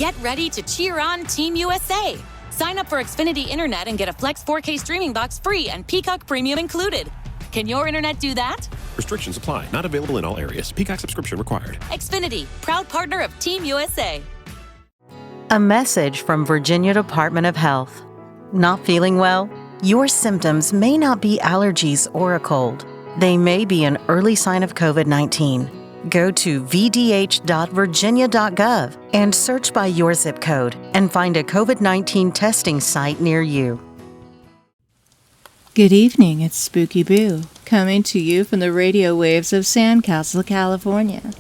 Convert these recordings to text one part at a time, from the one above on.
Get ready to cheer on Team USA. Sign up for Xfinity Internet and get a Flex 4K streaming box free and Peacock Premium included. Can your internet do that? Restrictions apply. Not available in all areas. Peacock subscription required. Xfinity, proud partner of Team USA. A message from Virginia Department of Health. Not feeling well? Your symptoms may not be allergies or a cold. They may be an early sign of COVID-19. Go to vdh.virginia.gov and search by your zip code and find a COVID-19 testing site near you. Good evening, it's Spooky Boo, coming to you from the radio waves of Sandcastle, California.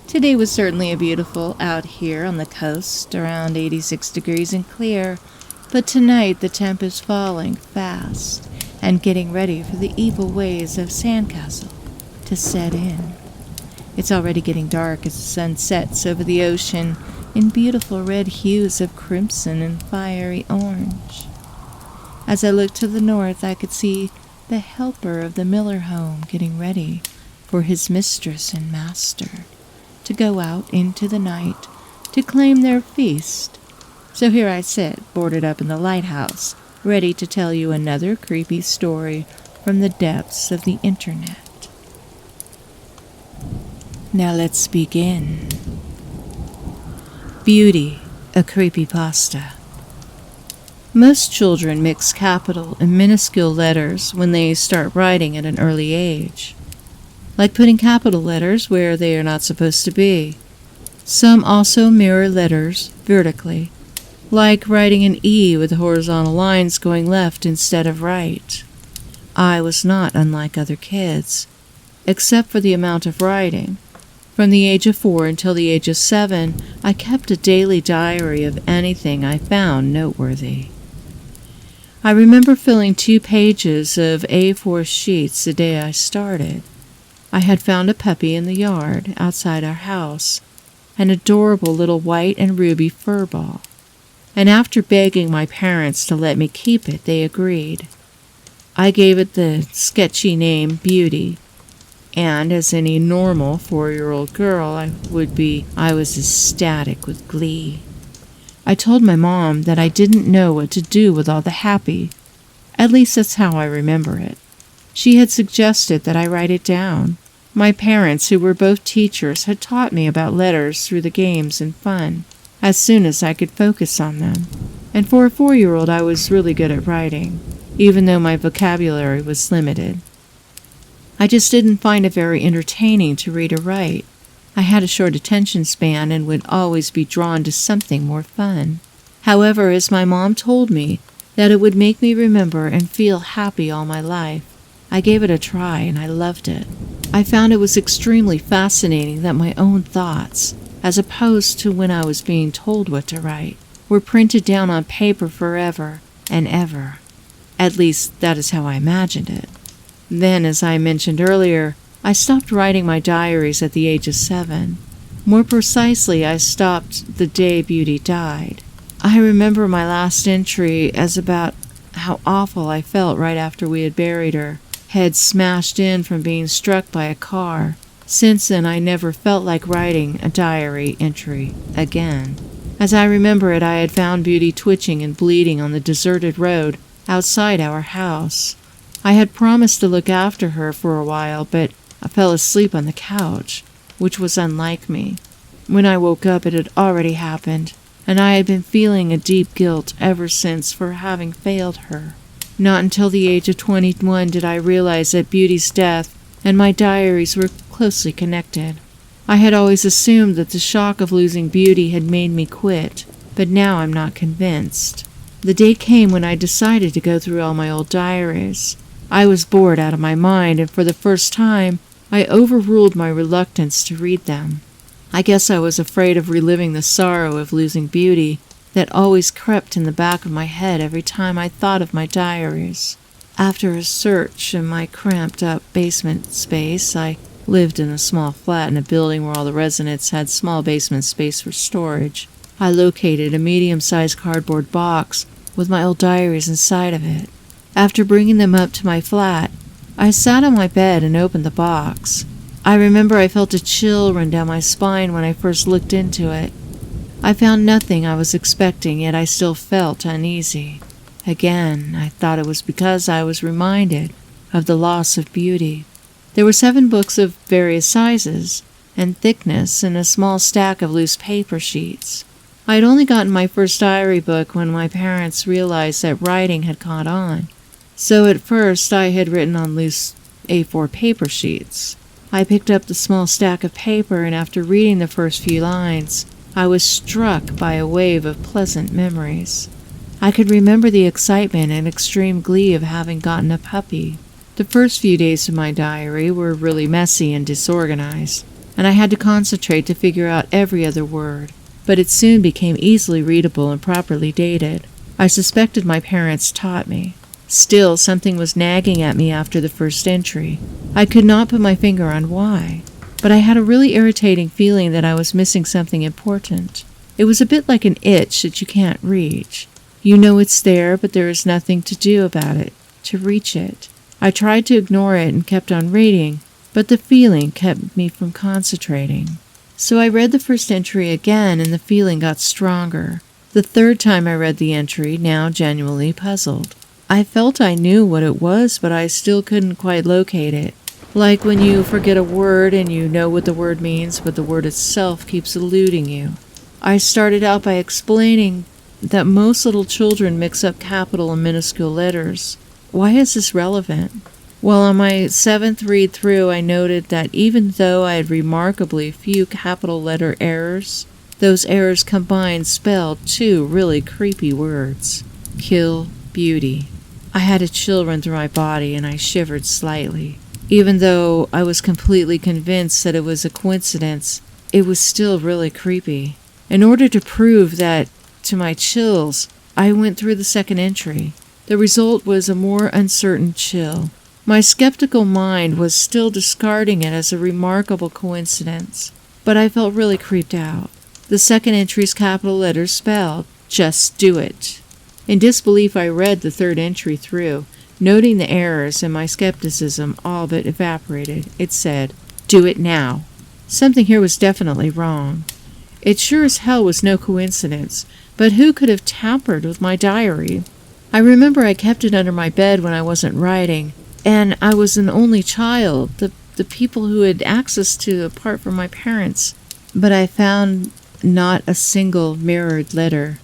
Today was certainly a beautiful out here on the coast, around 86 degrees and clear, but tonight the temp is falling fast and getting ready for the evil waves of Sandcastle to set in. It's already getting dark as the sun sets over the ocean in beautiful red hues of crimson and fiery orange. As I looked to the north, I could see the helper of the Miller home getting ready for his mistress and master to go out into the night to claim their feast. So here I sit, boarded up in the lighthouse, ready to tell you another creepy story from the depths of the internet. Now let's begin. Beauty, a creepypasta. Most children mix capital and minuscule letters when they start writing at an early age, like putting capital letters where they are not supposed to be. Some also mirror letters vertically, like writing an E with horizontal lines going left instead of right. I was not unlike other kids, except for the amount of writing. From the age of 4 until the age of 7, I kept a daily diary of anything I found noteworthy. I remember filling 2 pages of A4 sheets the day I started. I had found a puppy in the yard outside our house, an adorable little white and ruby fur ball, and after begging my parents to let me keep it, they agreed. I gave it the sketchy name Beauty, and as any normal 4-year-old girl I was ecstatic with glee. I told my mom that I didn't know what to do with all the happy. At least that's how I remember it. She had suggested that I write it down. My parents, who were both teachers, had taught me about letters through the games and fun, as soon as I could focus on them. And for a 4-year-old, I was really good at writing, even though my vocabulary was limited. I just didn't find it very entertaining to read or write. I had a short attention span and would always be drawn to something more fun. However, as my mom told me that it would make me remember and feel happy all my life, I gave it a try and I loved it. I found it was extremely fascinating that my own thoughts, as opposed to when I was being told what to write, were printed down on paper forever and ever. At least, that is how I imagined it. Then, as I mentioned earlier, I stopped writing my diaries at the age of 7. More precisely, I stopped the day Beauty died. I remember my last entry as about how awful I felt right after we had buried her, head smashed in from being struck by a car. Since then, I never felt like writing a diary entry again. As I remember it, I had found Beauty twitching and bleeding on the deserted road outside our house. I had promised to look after her for a while, but I fell asleep on the couch, which was unlike me. When I woke up, it had already happened, and I had been feeling a deep guilt ever since for having failed her. Not until the age of 21 did I realize that Beauty's death and my diaries were closely connected. I had always assumed that the shock of losing Beauty had made me quit, but now I'm not convinced. The day came when I decided to go through all my old diaries. I was bored out of my mind, and for the first time, I overruled my reluctance to read them. I guess I was afraid of reliving the sorrow of losing Beauty that always crept in the back of my head every time I thought of my diaries. After a search in my cramped-up basement space, I lived in a small flat in a building where all the residents had small basement space for storage. I located a medium-sized cardboard box with my old diaries inside of it. After bringing them up to my flat, I sat on my bed and opened the box. I remember I felt a chill run down my spine when I first looked into it. I found nothing I was expecting, yet I still felt uneasy. Again, I thought it was because I was reminded of the loss of Beauty. There were 7 books of various sizes and thickness and a small stack of loose paper sheets. I had only gotten my first diary book when my parents realized that writing had caught on. So at first I had written on loose A4 paper sheets. I picked up the small stack of paper, and after reading the first few lines, I was struck by a wave of pleasant memories. I could remember the excitement and extreme glee of having gotten a puppy. The first few days of my diary were really messy and disorganized, and I had to concentrate to figure out every other word, but it soon became easily readable and properly dated. I suspected my parents taught me. Still, something was nagging at me after the first entry. I could not put my finger on why, but I had a really irritating feeling that I was missing something important. It was a bit like an itch that you can't reach. You know it's there, but there is nothing to do about it, to reach it. I tried to ignore it and kept on reading, but the feeling kept me from concentrating. So I read the first entry again, and the feeling got stronger. The third time I read the entry, now genuinely puzzled. I felt I knew what it was, but I still couldn't quite locate it. Like when you forget a word and you know what the word means, but the word itself keeps eluding you. I started out by explaining that most little children mix up capital and minuscule letters. Why is this relevant? Well, on my 7th read through, I noted that even though I had remarkably few capital letter errors, those errors combined spelled 2 really creepy words. Kill Beauty. I had a chill run through my body, and I shivered slightly. Even though I was completely convinced that it was a coincidence, it was still really creepy. In order to prove that to my chills, I went through the second entry. The result was a more uncertain chill. My skeptical mind was still discarding it as a remarkable coincidence, but I felt really creeped out. The second entry's capital letters spelled, "Just do it." In disbelief, I read the third entry through, noting the errors, and my skepticism all but evaporated. It said, "Do it now." Something here was definitely wrong. It sure as hell was no coincidence, but who could have tampered with my diary? I remember I kept it under my bed when I wasn't writing, and I was an only child, the people who had access to apart from my parents. But I found not a single mirrored letter.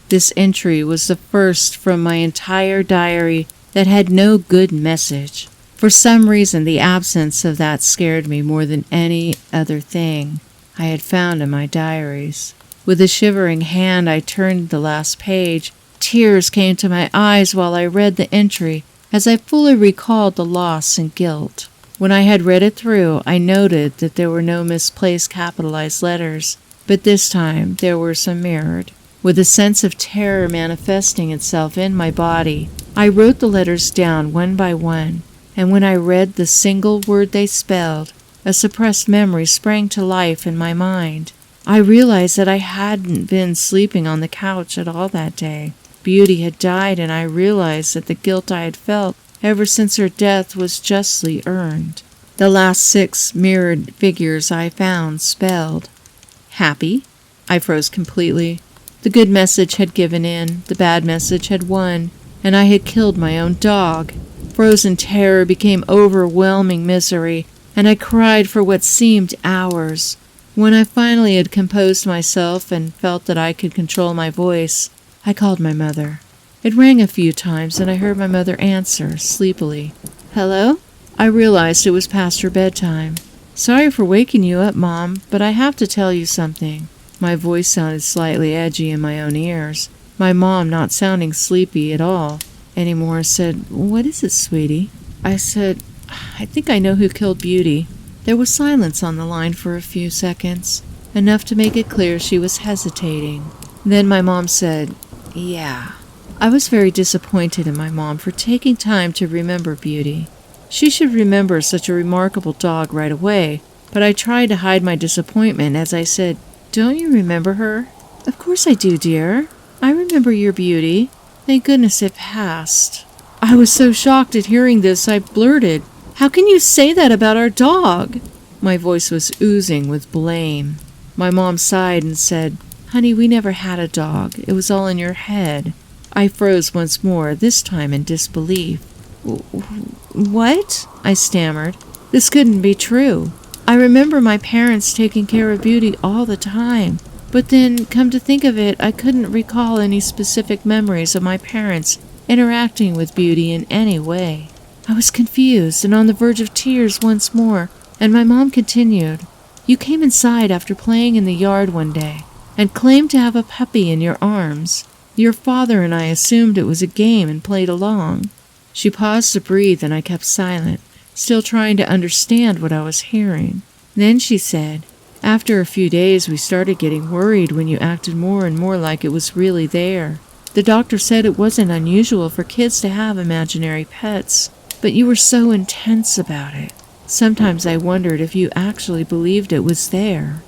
This entry was the first from my entire diary that had no good message. For some reason, the absence of that scared me more than any other thing I had found in my diaries. With a shivering hand, I turned the last page. Tears came to my eyes while I read the entry, as I fully recalled the loss and guilt. When I had read it through, I noted that there were no misplaced capitalized letters, but this time there were some mirrored. With a sense of terror manifesting itself in my body, I wrote the letters down one by one, and when I read the single word they spelled, a suppressed memory sprang to life in my mind. I realized that I hadn't been sleeping on the couch at all that day. Beauty had died, and I realized that the guilt I had felt ever since her death was justly earned. The last 6 mirrored figures I found spelled happy. I froze completely. The good message had given in, the bad message had won, and I had killed my own dog. Frozen terror became overwhelming misery, and I cried for what seemed hours. When I finally had composed myself and felt that I could control my voice, I called my mother. It rang a few times, and I heard my mother answer, sleepily. "Hello?" I realized it was past her bedtime. "Sorry for waking you up, Mom, but I have to tell you something." My voice sounded slightly edgy in my own ears. My mom, not sounding sleepy at all anymore, said, "What is it, sweetie?" I said, "I think I know who killed Beauty." There was silence on the line for a few seconds, enough to make it clear she was hesitating. Then my mom said, "Yeah." I was very disappointed in my mom for taking time to remember Beauty. She should remember such a remarkable dog right away, but I tried to hide my disappointment as I said, "Don't you remember her?" "Of course I do, dear. I remember your Beauty. Thank goodness it passed." I was so shocked at hearing this, I blurted, "How can you say that about our dog?" My voice was oozing with blame. My mom sighed and said, Honey, we never had a dog. It was all in your head. I froze once more, this time in disbelief. What? I stammered. This couldn't be true. I remember my parents taking care of Beauty all the time. But then, come to think of it, I couldn't recall any specific memories of my parents interacting with Beauty in any way. I was confused and on the verge of tears once more, and my mom continued, You came inside after playing in the yard one day and claimed to have a puppy in your arms. Your father and I assumed it was a game and played along. She paused to breathe and I kept silent, still trying to understand what I was hearing. Then she said, After a few days we started getting worried when you acted more and more like it was really there. The doctor said it wasn't unusual for kids to have imaginary pets, but you were so intense about it. Sometimes I wondered if you actually believed it was there.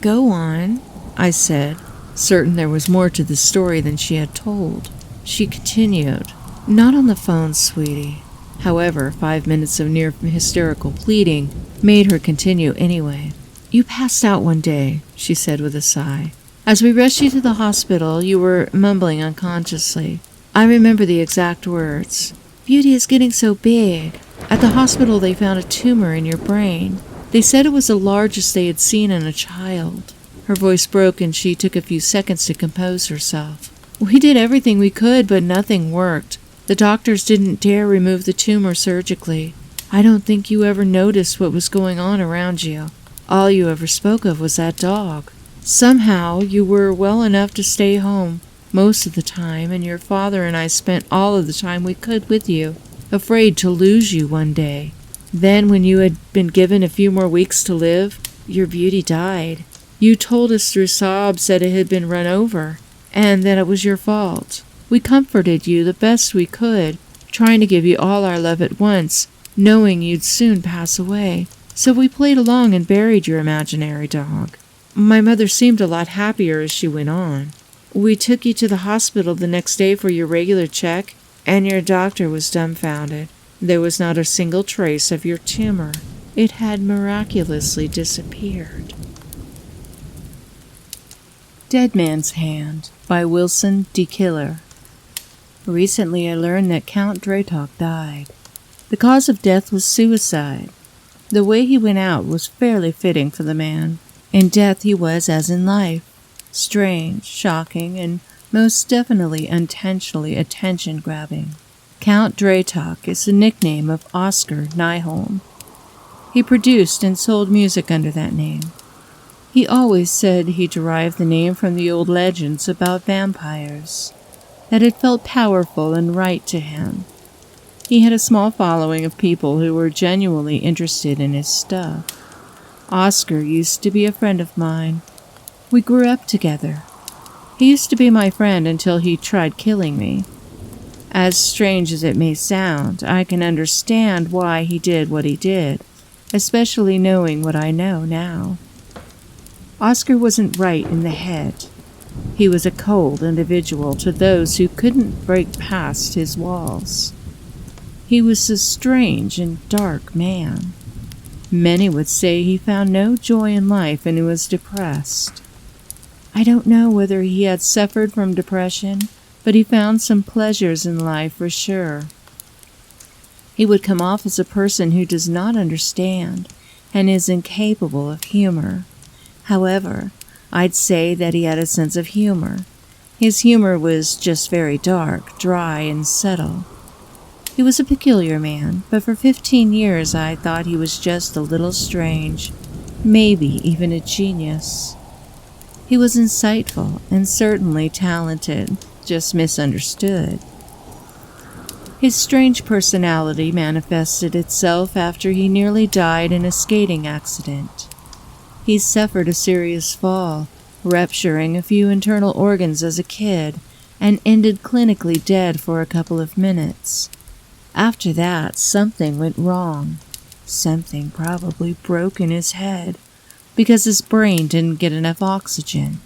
Go on, I said, certain there was more to the story than she had told. She continued, Not on the phone, sweetie. However, 5 minutes of near hysterical pleading made her continue anyway. You passed out one day, she said with a sigh. As we rushed you to the hospital, you were mumbling unconsciously. I remember the exact words. Beauty is getting so big. At the hospital, they found a tumor in your brain. They said it was the largest they had seen in a child. Her voice broke and she took a few seconds to compose herself. We did everything we could, but nothing worked. The doctors didn't dare remove the tumor surgically. I don't think you ever noticed what was going on around you. All you ever spoke of was that dog. Somehow, you were well enough to stay home most of the time, and your father and I spent all of the time we could with you, afraid to lose you one day. Then, when you had been given a few more weeks to live, your Beauty died. You told us through sobs that it had been run over, and that it was your fault. We comforted you the best we could, trying to give you all our love at once, knowing you'd soon pass away. So we played along and buried your imaginary dog. My mother seemed a lot happier as she went on. We took you to the hospital the next day for your regular check, and your doctor was dumbfounded. There was not a single trace of your tumor. It had miraculously disappeared. Dead Man's Hand by Wilson D. Killer. Recently I learned that Count Dretok died. The cause of death was suicide. The way he went out was fairly fitting for the man. In death he was as in life, strange, shocking, and most definitely intentionally attention-grabbing. Count Dretok is the nickname of Oscar Nyholm. He produced and sold music under that name. He always said he derived the name from the old legends about vampires, that it felt powerful and right to him. He had a small following of people who were genuinely interested in his stuff. Oscar used to be a friend of mine. We grew up together. He used to be my friend until he tried killing me. As strange as it may sound, I can understand why he did what he did, especially knowing what I know now. Oscar wasn't right in the head. He was a cold individual to those who couldn't break past his walls. He was a strange and dark man. Many would say he found no joy in life and he was depressed. I don't know whether he had suffered from depression, but he found some pleasures in life for sure. He would come off as a person who does not understand and is incapable of humor. However, I'd say that he had a sense of humor. His humor was just very dark, dry, and subtle. He was a peculiar man, but for 15 years I thought he was just a little strange, maybe even a genius. He was insightful and certainly talented, just misunderstood. His strange personality manifested itself after he nearly died in a skating accident. He suffered a serious fall, rupturing a few internal organs as a kid, and ended clinically dead for a couple of minutes. After that, something went wrong. Something probably broke in his head, because his brain didn't get enough oxygen.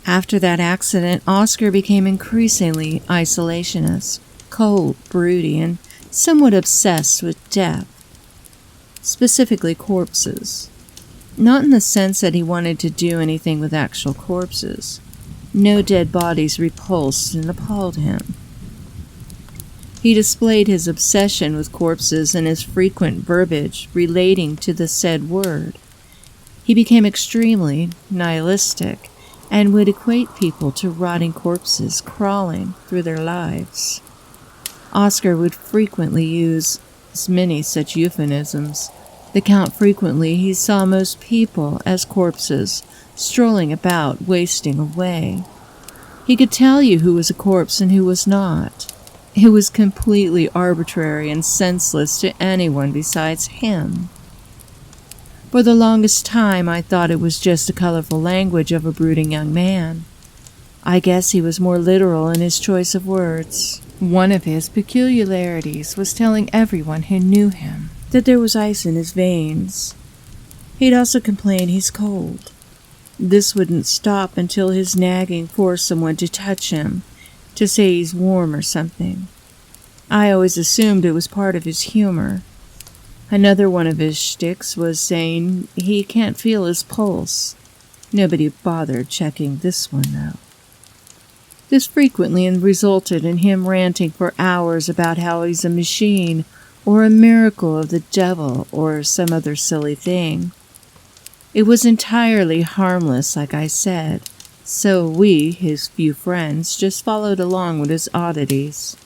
After that accident, Oscar became increasingly isolationist, cold, broody, and somewhat obsessed with death, specifically corpses. Not in the sense that he wanted to do anything with actual corpses. No dead bodies repulsed and appalled him. He displayed his obsession with corpses in his frequent verbiage relating to the said word. He became extremely nihilistic and would equate people to rotting corpses crawling through their lives. Oscar would frequently use many such euphemisms. The Count frequently he saw most people as corpses, strolling about, wasting away. He could tell you who was a corpse and who was not. It was completely arbitrary and senseless to anyone besides him. For the longest time I thought it was just a colorful language of a brooding young man. I guess he was more literal in his choice of words. One of his peculiarities was telling everyone who knew him that there was ice in his veins. He'd also complain he's cold. This wouldn't stop until his nagging forced someone to touch him, to say he's warm or something. I always assumed it was part of his humor. Another one of his shticks was saying he can't feel his pulse. Nobody bothered checking this one, though. This frequently resulted in him ranting for hours about how he's a machine, or a miracle of the devil, or some other silly thing. It was entirely harmless, like I said, so we, his few friends, just followed along with his oddities.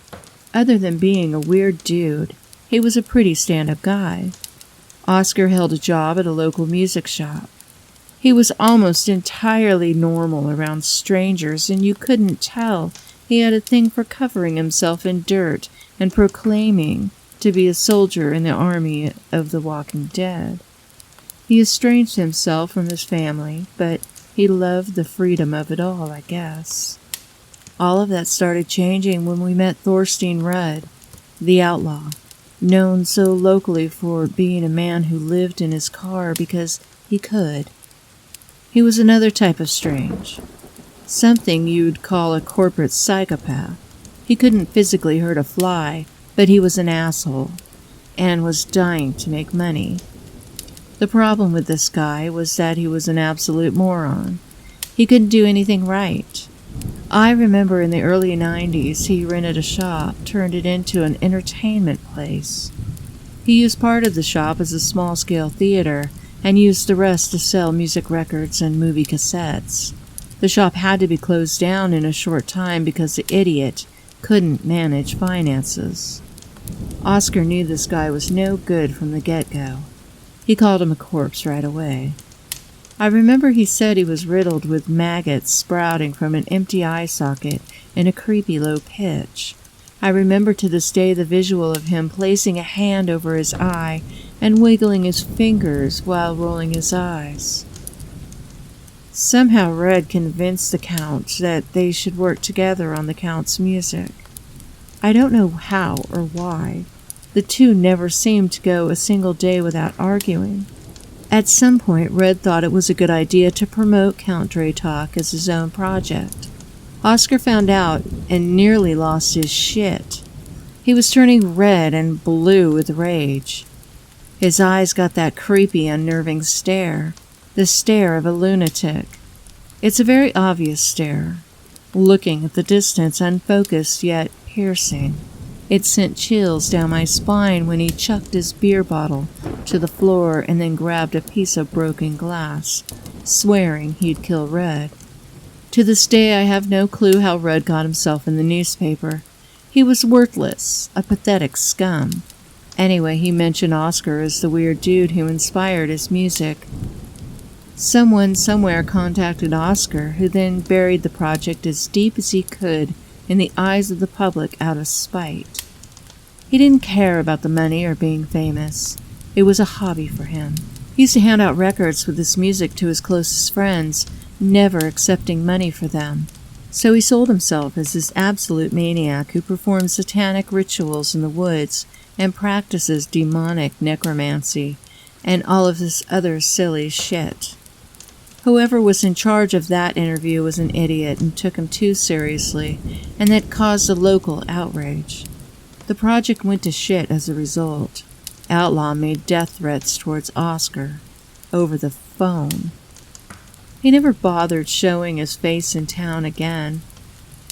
Other than being a weird dude, he was a pretty stand-up guy. Oscar held a job at a local music shop. He was almost entirely normal around strangers, and you couldn't tell he had a thing for covering himself in dirt and proclaiming to be a soldier in the army of the Walking Dead. He estranged himself from his family, but he loved the freedom of it all, I guess. All of that started changing when we met Thorstein Rudd, the outlaw, known so locally for being a man who lived in his car because he could. He was another type of strange, something you'd call a corporate psychopath. He couldn't physically hurt a fly, but he was an asshole, and was dying to make money. The problem with this guy was that he was an absolute moron. He couldn't do anything right. I remember in the early 90s he rented a shop, turned it into an entertainment place. He used part of the shop as a small-scale theater, and used the rest to sell music records and movie cassettes. The shop had to be closed down in a short time because the idiot couldn't manage finances. Oscar knew this guy was no good from the get-go. He called him a corpse right away. I remember he said he was riddled with maggots sprouting from an empty eye socket in a creepy low pitch. I remember to this day the visual of him placing a hand over his eye and wiggling his fingers while rolling his eyes. Somehow Red convinced the Count that they should work together on the Count's music. I don't know how or why. The two never seemed to go a single day without arguing. At some point, Red thought it was a good idea to promote Count Draytalk as his own project. Oscar found out and nearly lost his shit. He was turning red and blue with rage. His eyes got that creepy, unnerving stare, the stare of a lunatic. It's a very obvious stare, looking at the distance, unfocused yet piercing. It sent chills down my spine when he chucked his beer bottle to the floor and then grabbed a piece of broken glass, swearing he'd kill Red. To this day I have no clue how Red got himself in the newspaper. He was worthless, a pathetic scum. Anyway, he mentioned Oscar as the weird dude who inspired his music. Someone somewhere contacted Oscar, who then buried the project as deep as he could in the eyes of the public out of spite. He didn't care about the money or being famous. It was a hobby for him. He used to hand out records with his music to his closest friends, never accepting money for them. So he sold himself as this absolute maniac who performs satanic rituals in the woods and practices demonic necromancy and all of this other silly shit. Whoever was in charge of that interview was an idiot and took him too seriously, and that caused a local outrage. The project went to shit as a result. Outlaw made death threats towards Oscar over the phone. He never bothered showing his face in town again.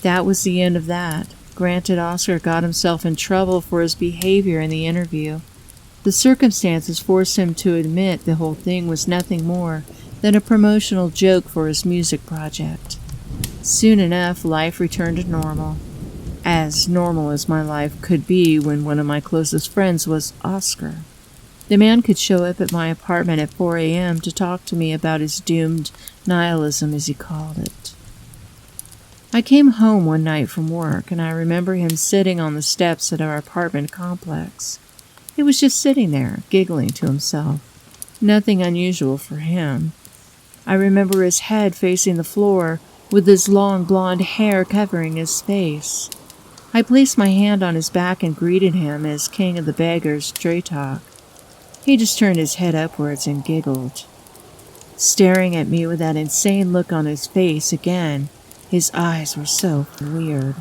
That was the end of that. Granted, Oscar got himself in trouble for his behavior in the interview. The circumstances forced him to admit the whole thing was nothing more than a promotional joke for his music project. Soon enough, life returned to normal. As normal as my life could be when one of my closest friends was Oscar. The man could show up at my apartment at 4 a.m. to talk to me about his doomed nihilism, as he called it. I came home one night from work, and I remember him sitting on the steps at our apartment complex. He was just sitting there, giggling to himself. Nothing unusual for him. I remember his head facing the floor, with his long blonde hair covering his face. I placed my hand on his back and greeted him as king of the beggars, Draytok. He just turned his head upwards and giggled. Staring at me with that insane look on his face again, his eyes were so weird.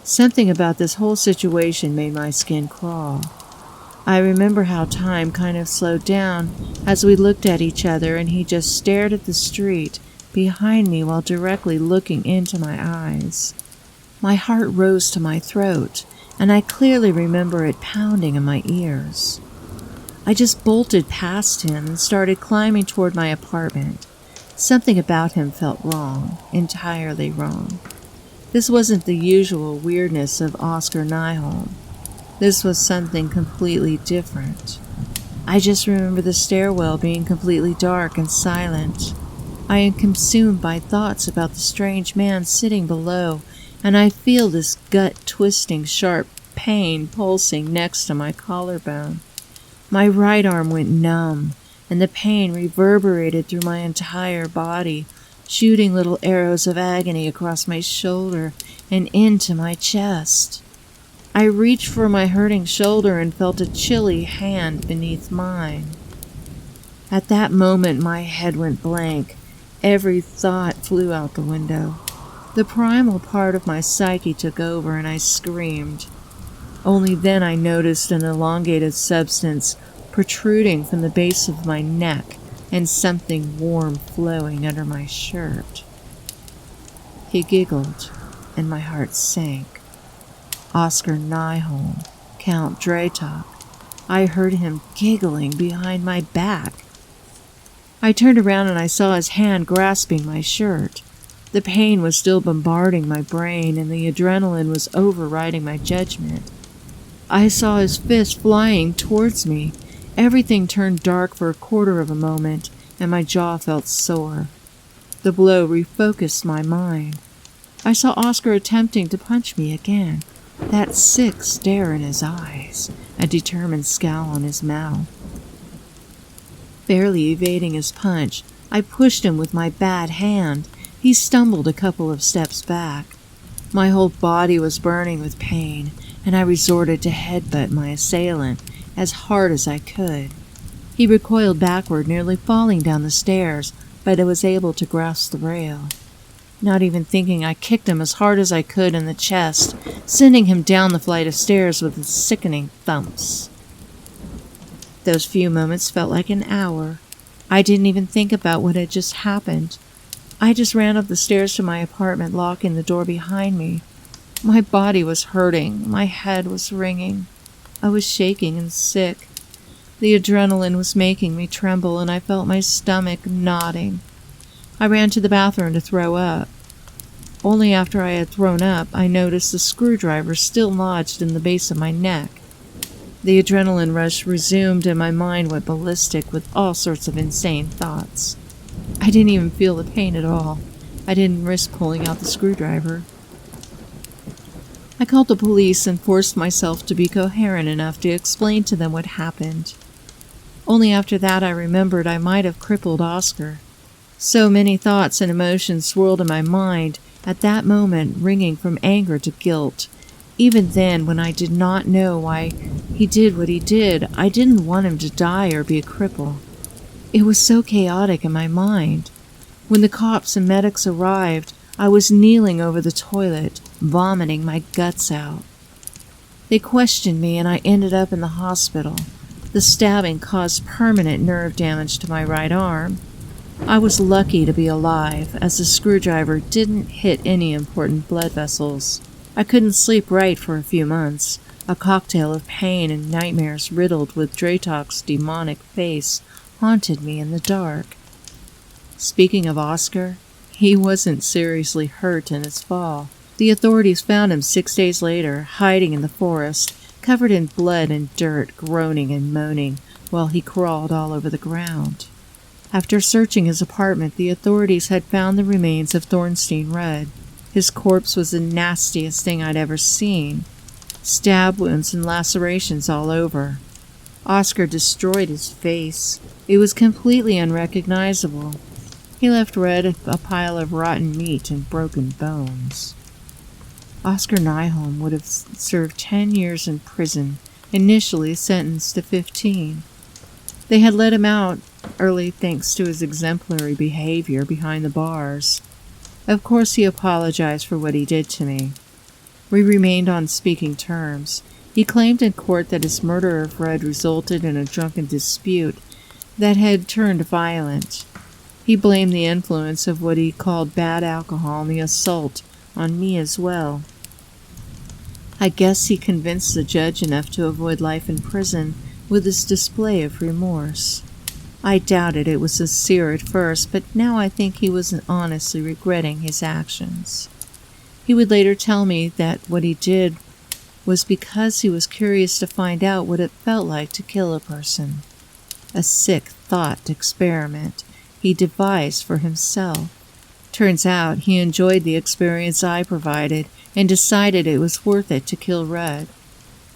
Something about this whole situation made my skin crawl. I remember how time kind of slowed down as we looked at each other, and he just stared at the street behind me while directly looking into my eyes. My heart rose to my throat, and I clearly remember it pounding in my ears. I just bolted past him and started climbing toward my apartment. Something about him felt wrong, entirely wrong. This wasn't the usual weirdness of Oscar Nyholm. This was something completely different. I just remember the stairwell being completely dark and silent. I am consumed by thoughts about the strange man sitting below, and I feel this gut-twisting, sharp pain pulsing next to my collarbone. My right arm went numb, and the pain reverberated through my entire body, shooting little arrows of agony across my shoulder and into my chest. I reached for my hurting shoulder and felt a chilly hand beneath mine. At that moment, my head went blank. Every thought flew out the window. The primal part of my psyche took over, and I screamed. Only then I noticed an elongated substance protruding from the base of my neck and something warm flowing under my shirt. He giggled, and my heart sank. Oscar Nyholm, Count Draytok. I heard him giggling behind my back. I turned around and I saw his hand grasping my shirt. The pain was still bombarding my brain, and the adrenaline was overriding my judgment. I saw his fist flying towards me. Everything turned dark for a quarter of a moment, and my jaw felt sore. The blow refocused my mind. I saw Oscar attempting to punch me again, that sick stare in his eyes, a determined scowl on his mouth. Barely evading his punch, I pushed him with my bad hand. He stumbled a couple of steps back. My whole body was burning with pain, and I resorted to headbutt my assailant as hard as I could. He recoiled backward, nearly falling down the stairs, but I was able to grasp the rail. Not even thinking, I kicked him as hard as I could in the chest, sending him down the flight of stairs with sickening thumps. Those few moments felt like an hour. I didn't even think about what had just happened. I just ran up the stairs to my apartment, locking the door behind me. My body was hurting. My head was ringing. I was shaking and sick. The adrenaline was making me tremble, and I felt my stomach knotting. I ran to the bathroom to throw up. Only after I had thrown up, I noticed the screwdriver still lodged in the base of my neck. The adrenaline rush resumed, and my mind went ballistic with all sorts of insane thoughts. I didn't even feel the pain at all. I didn't risk pulling out the screwdriver. I called the police and forced myself to be coherent enough to explain to them what happened. Only after that I remembered I might have crippled Oscar. So many thoughts and emotions swirled in my mind at that moment, ringing from anger to guilt. Even then, when I did not know why he did what he did, I didn't want him to die or be a cripple. It was so chaotic in my mind. When the cops and medics arrived, I was kneeling over the toilet, vomiting my guts out. They questioned me, and I ended up in the hospital. The stabbing caused permanent nerve damage to my right arm. I was lucky to be alive, as the screwdriver didn't hit any important blood vessels. I couldn't sleep right for a few months. A cocktail of pain and nightmares riddled with Draytok's demonic face haunted me in the dark. Speaking of Oscar, he wasn't seriously hurt in his fall. The authorities found him 6 days later, hiding in the forest, covered in blood and dirt, groaning and moaning, while he crawled all over the ground. After searching his apartment, the authorities had found the remains of Thornstein Rudd. His corpse was the nastiest thing I'd ever seen. Stab wounds and lacerations all over. Oscar destroyed his face. It was completely unrecognizable. He left Rudd a pile of rotten meat and broken bones. Oscar Nyholm would have served 10 years in prison, initially sentenced to 15. They had let him out early thanks to his exemplary behavior behind the bars. Of course he apologized for what he did to me. We remained on speaking terms. He claimed in court that his murder of Rudd resulted in a drunken dispute that had turned violent. He blamed the influence of what he called bad alcohol and the assault on me as well. I guess he convinced the judge enough to avoid life in prison with his display of remorse. I doubted it was sincere at first, but now I think he was honestly regretting his actions. He would later tell me that what he did was because he was curious to find out what it felt like to kill a person. A sick thought experiment he devised for himself. Turns out he enjoyed the experience I provided and decided it was worth it to kill Rudd,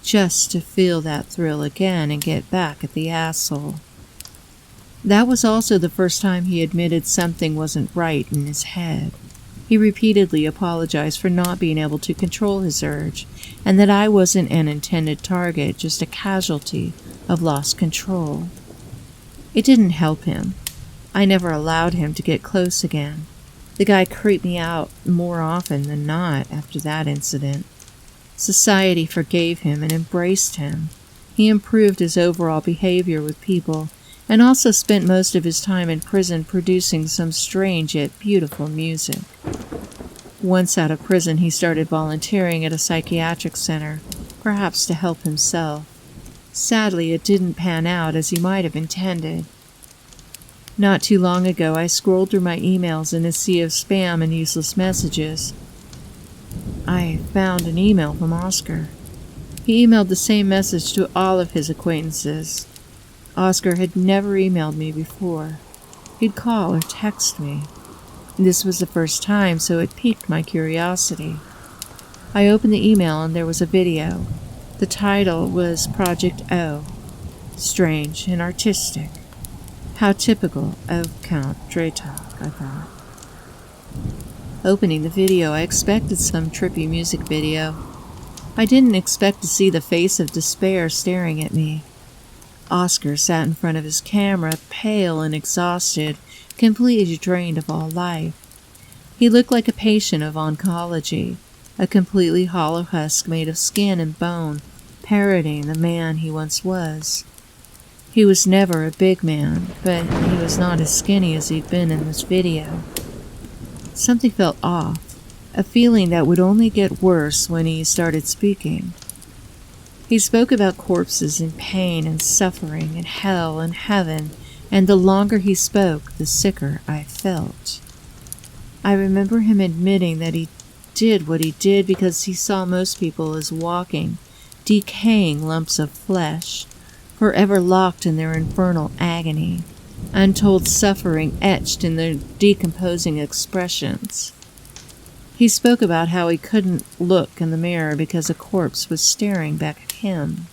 just to feel that thrill again and get back at the asshole. That was also the first time he admitted something wasn't right in his head. He repeatedly apologized for not being able to control his urge, and that I wasn't an intended target, just a casualty of lost control. It didn't help him. I never allowed him to get close again. The guy creeped me out more often than not after that incident. Society forgave him and embraced him. He improved his overall behavior with people, and also spent most of his time in prison producing some strange yet beautiful music. Once out of prison, he started volunteering at a psychiatric center, perhaps to help himself. Sadly, it didn't pan out as he might have intended. Not too long ago, I scrolled through my emails in a sea of spam and useless messages. I found an email from Oscar. He emailed the same message to all of his acquaintances. Oscar had never emailed me before. He'd call or text me. This was the first time, so it piqued my curiosity. I opened the email and there was a video. The title was Project O. Strange and artistic. How typical of Count Draytok, I thought. Opening the video, I expected some trippy music video. I didn't expect to see the face of despair staring at me. Oscar sat in front of his camera, pale and exhausted, completely drained of all life. He looked like a patient of oncology, a completely hollow husk made of skin and bone, parodying the man he once was. He was never a big man, but he was not as skinny as he'd been in this video. Something felt off, a feeling that would only get worse when he started speaking. He spoke about corpses and pain and suffering and hell and heaven, and the longer he spoke, the sicker I felt. I remember him admitting that he did what he did because he saw most people as walking, decaying lumps of flesh, forever locked in their infernal agony, untold suffering etched in their decomposing expressions. He spoke about how he couldn't look in the mirror because a corpse was staring back at him.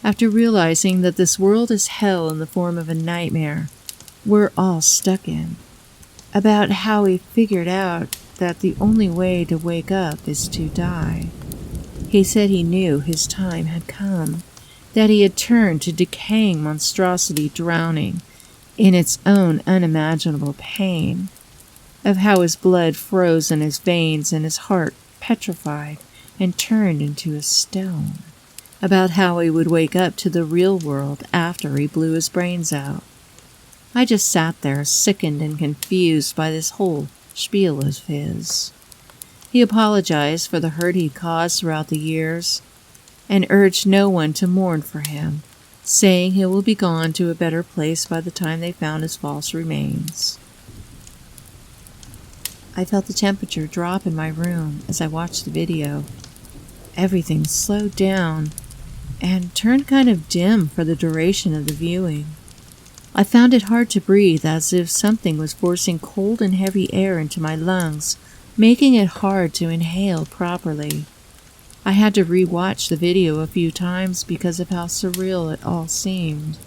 After realizing that this world is hell in the form of a nightmare we're all stuck in. About how he figured out that the only way to wake up is to die. He said he knew his time had come, that he had turned to decaying monstrosity drowning in its own unimaginable pain, of how his blood froze in his veins and his heart petrified and turned into a stone, about how he would wake up to the real world after he blew his brains out. I just sat there, sickened and confused by this whole spiel of his. He apologized for the hurt he'd caused throughout the years and urged no one to mourn for him, saying he will be gone to a better place by the time they found his false remains. I felt the temperature drop in my room as I watched the video. Everything slowed down and turned kind of dim for the duration of the viewing. I found it hard to breathe, as if something was forcing cold and heavy air into my lungs, making it hard to inhale properly. I had to re-watch the video a few times because of how surreal it all seemed.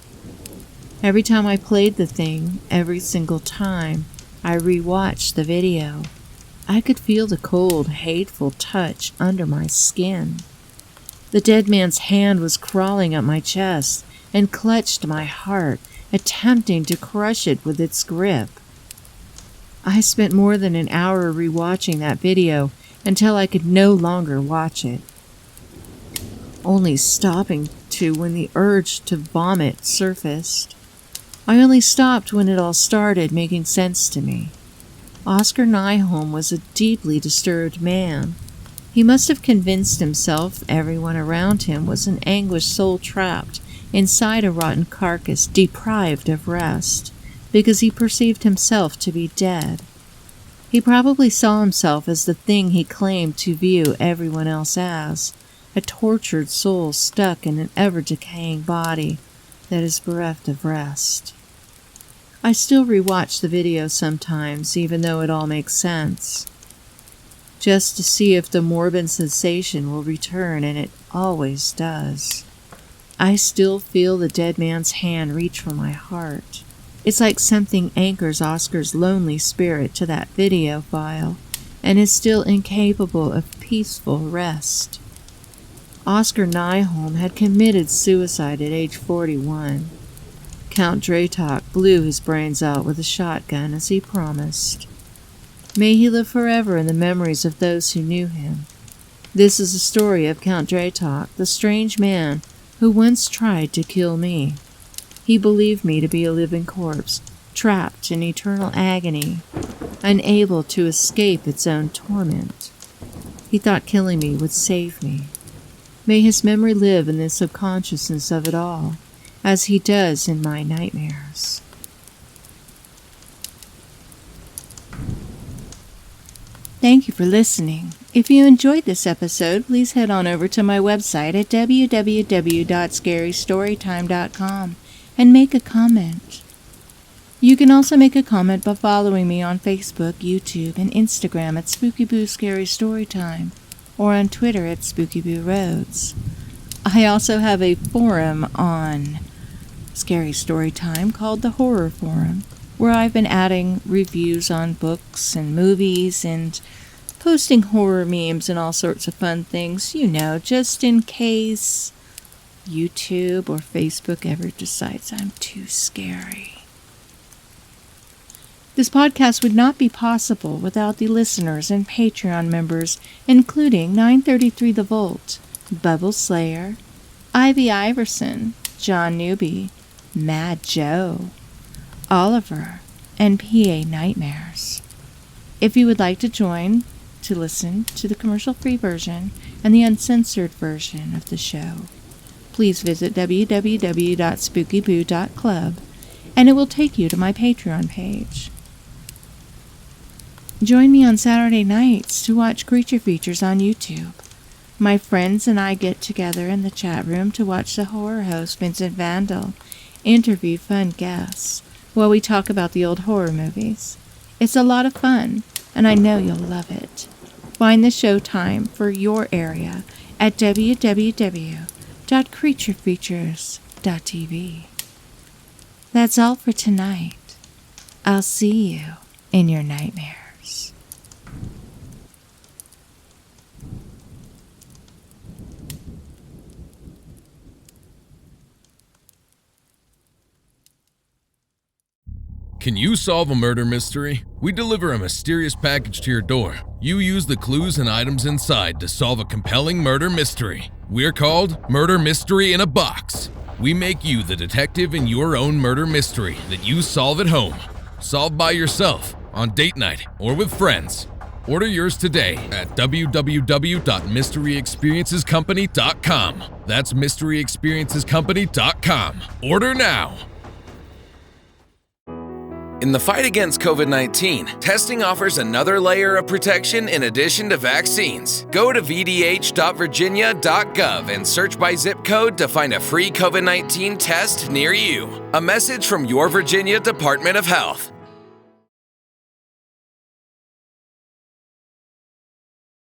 Every time I played the thing, every single time I re-watched the video, I could feel the cold, hateful touch under my skin. The dead man's hand was crawling up my chest and clutched my heart, attempting to crush it with its grip. I spent more than an hour rewatching that video until I could no longer watch it, only stopping to when the urge to vomit surfaced. I only stopped when it all started making sense to me. Oscar Nyholm was a deeply disturbed man. He must have convinced himself everyone around him was an anguished soul trapped inside a rotten carcass, deprived of rest, because he perceived himself to be dead. He probably saw himself as the thing he claimed to view everyone else as, a tortured soul stuck in an ever-decaying body that is bereft of rest. I still rewatch the video sometimes, even though it all makes sense, just to see if the morbid sensation will return, and it always does. I still feel the dead man's hand reach for my heart. It's like something anchors Oscar's lonely spirit to that video file and is still incapable of peaceful rest. Oscar Nyholm had committed suicide at age 41. Count Dratok blew his brains out with a shotgun as he promised. May he live forever in the memories of those who knew him. This is the story of Count Dratok, the strange man who once tried to kill me. He believed me to be a living corpse, trapped in eternal agony, unable to escape its own torment. He thought killing me would save me. May his memory live in the subconsciousness of it all, as he does in my nightmares. Thank you for listening. If you enjoyed this episode, please head on over to my website at www.scarystorytime.com and make a comment. You can also make a comment by following me on Facebook, YouTube, and Instagram at SpookyBoo Scary Storytime, or on Twitter at SpookyBooRoads. I also have a forum on Scary Storytime called the Horror Forum, where I've been adding reviews on books and movies and posting horror memes and all sorts of fun things, just in case YouTube or Facebook ever decides I'm too scary. This podcast would not be possible without the listeners and Patreon members, including 933 The Volt, Bubble Slayer, Ivy Iverson, John Newby, Mad Joe, Oliver, and PA Nightmares. If you would like to join to listen to the commercial-free version and the uncensored version of the show, please visit www.spookyboo.club and it will take you to my Patreon page. Join me on Saturday nights to watch Creature Features on YouTube. My friends and I get together in the chat room to watch the horror host Vincent Vandal interview fun guests while we talk about the old horror movies. It's a lot of fun, and I know you'll love it. Find the show time for your area at www.creaturefeatures.tv. That's all for tonight. I'll see you in your nightmares. Can you solve a murder mystery? We deliver a mysterious package to your door. You use the clues and items inside to solve a compelling murder mystery. We're called Murder Mystery in a Box. We make you the detective in your own murder mystery that you solve at home. Solve by yourself, on date night, or with friends. Order yours today at www.mysteryexperiencescompany.com. That's mysteryexperiencescompany.com. Order now. In the fight against COVID-19, testing offers another layer of protection in addition to vaccines. Go to vdh.virginia.gov and search by zip code to find a free COVID-19 test near you. A message from your Virginia Department of Health.